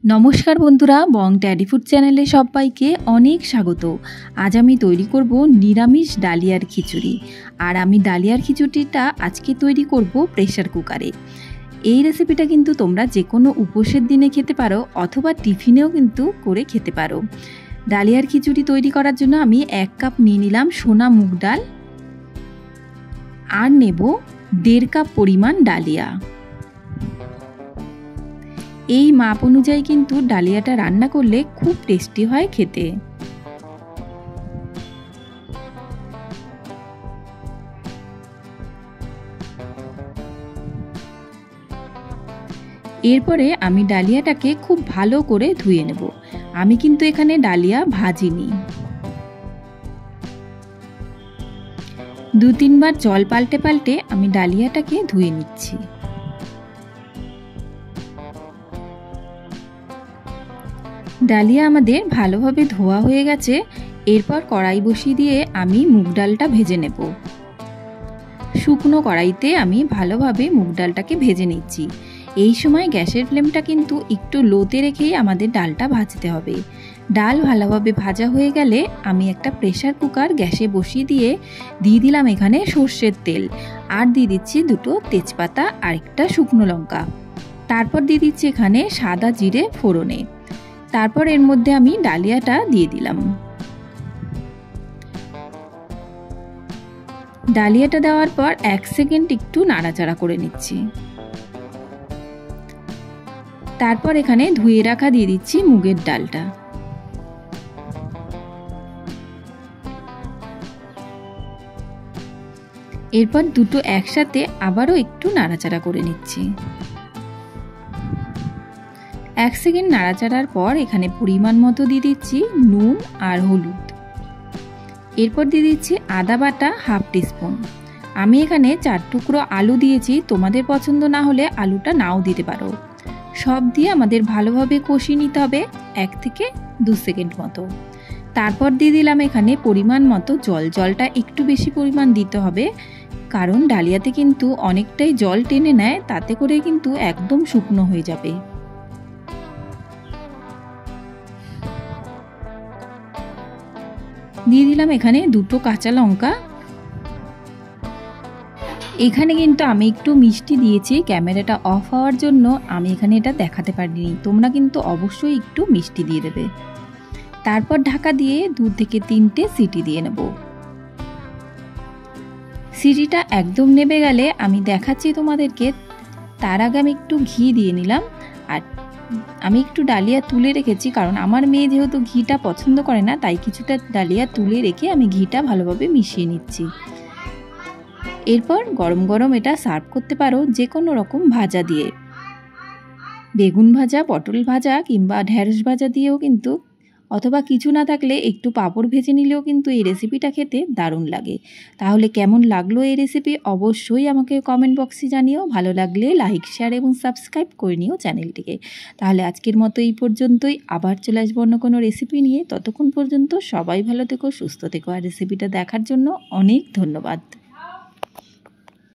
নমস্কার বন্ধুরা, বং daddy food চ্যানেলে সবাইকে অনেক স্বাগত। আজ আমি তৈরি করব নিরামিষ ডালিয়ার খিচুড়ি। আর আমি ডালিয়ার খিচুড়িটা আজকে তৈরি করব প্রেসার কুকারে। এই রেসিপিটা কিন্তু তোমরা যে কোনো উপোসের দিনে খেতে পারো অথবা টিফিনেও কিন্তু করে খেতে পারো। ডালিয়ার খিচুড়ি তৈরি করার জন্য আমি 1 কাপ নিয়ে নিলাম সোনা মুগ ডাল, আর নেব 1.5 কাপ পরিমাণ ডালিয়া। এই মাপ অনুযায়ী কিন্তু ডালিয়াটা রান্না করলে খুব টেস্টি হয় খেতে। এরপরে আমি ডালিয়াটাকে খুব ভালো করে ধুয়ে নেব। আমি কিন্তু এখানে ডালিয়া ভাজিনি। 2-3 বার জল পাল্টে পাল্টে আমি ডালিয়াটাকে ধুয়ে নিচ্ছি। ডালিয়া আমাদের ভালোভাবে ধোয়া হয়ে গেছে। এরপর কড়াই বসিয়ে দিয়ে আমি মুগ ডালটা ভেজে নেব। শুকনো কড়াইতে আমি ভালোভাবে মুগ ডালটাকে ভেজে নিচ্ছি। এই সময় গ্যাসের ফ্লেমটা কিন্তু একটু লোতে রেখেই আমাদের ডালটা ভাজতে হবে। ডাল ভালোভাবে ভাজা হয়ে গেলে আমি একটা প্রেসার কুকার গ্যাসে বসিয়ে দিয়ে দিলাম এখানে সর্ষের তেল, আর দিয়ে দিচ্ছি 2টো তেজপাতা আর একটা শুকনো লঙ্কা। তারপর দিয়ে দিচ্ছি এখানে সাদা জিরে ফোড়নে। তারপর এর মধ্যে আমি ডালিয়াটা দিয়ে দিলাম। ডালিয়াটা দেওয়ার পর 1 সেকেন্ড একটু নাড়াচাড়া করে নিচ্ছি। তারপর এখানে ধুয়ে রাখা দিয়ে দিচ্ছি মুগের ডালটা। এরপর দুটো একসাথে আবারও একটু নাড়াচাড়া করে নিচ্ছি। 1 সেকেন্ড নাড়াচাড়ার পর এখানে পরিমাণ মতো দিয়ে দিচ্ছি নুন আর হলুদ। এরপর দিয়ে দিচ্ছি আদা বাটা 1/2 টিস্পুন। আমি এখানে 4 টুকরো আলু দিয়েছি, তোমাদের পছন্দ না হলে আলুটা নাও দিতে পারো। সব দিয়ে আমাদের ভালোভাবে কষিয়ে নিতে হবে 1 থেকে 2 সেকেন্ড মতো। তারপর দিয়ে দিলাম এখানে পরিমাণ মতো জল। জলটা একটু বেশি পরিমাণ দিতে হবে, কারণ ডালিয়াতে কিন্তু অনেকটাই জল টেনে নেয়, তাতে করে কিন্তু একদম শুকনো হয়ে যাবে। দিয়ে দিলাম এখানে 2টো কাঁচা লঙ্কা। এখানে কিন্তু আমি একটু মিষ্টি দিয়েছি, ক্যামেরাটা অফ হওয়ার জন্য আমি এখানে এটা দেখাতে পারিনি। তোমরা কিন্তু অবশ্যই একটু মিষ্টি দিয়ে দেবে। তারপর ঢাকা দিয়ে 2 থেকে 3টে সিটি দিয়ে নেব। সিটিটা একদম নেবে গেলে আমি দেখাচ্ছি তোমাদেরকে। তার আগে আমি একটু ঘি দিয়ে নিলাম। আর আমি একটু ডালিয়া তুলে রেখেছি, কারণ আমার মেয়ে যেহেতু ঘিটা পছন্দ করে না, তাই কিছুটা ডালিয়া তুলে রেখে আমি ঘিটা ভালোভাবে মিশিয়ে নিচ্ছি। এরপর গরম গরম এটা সার্ভ করতে পারো যে কোনো রকম ভাজা দিয়ে। বেগুন ভাজা, পটল ভাজা কিংবা ঢেঁড়স ভাজা দিয়েও কিন্তু, অথবা কিছু না থাকলে একটু পাঁপড় ভেজে নিলেও কিন্তু এই রেসিপিটা খেতে দারুণ লাগে। তাহলে কেমন লাগলো এই রেসিপি অবশ্যই আমাকে কমেন্ট বক্সে জানিও। ভালো লাগলে লাইক, শেয়ার এবং সাবস্ক্রাইব করে নিও চ্যানেলটিকে। তাহলে আজকের মতো এই পর্যন্তই। আবার চলে আসবো অন্য কোনো রেসিপি নিয়ে। ততক্ষণ পর্যন্ত সবাই ভালো থেকো, সুস্থ থেকো। আর রেসিপিটা দেখার জন্য অনেক ধন্যবাদ।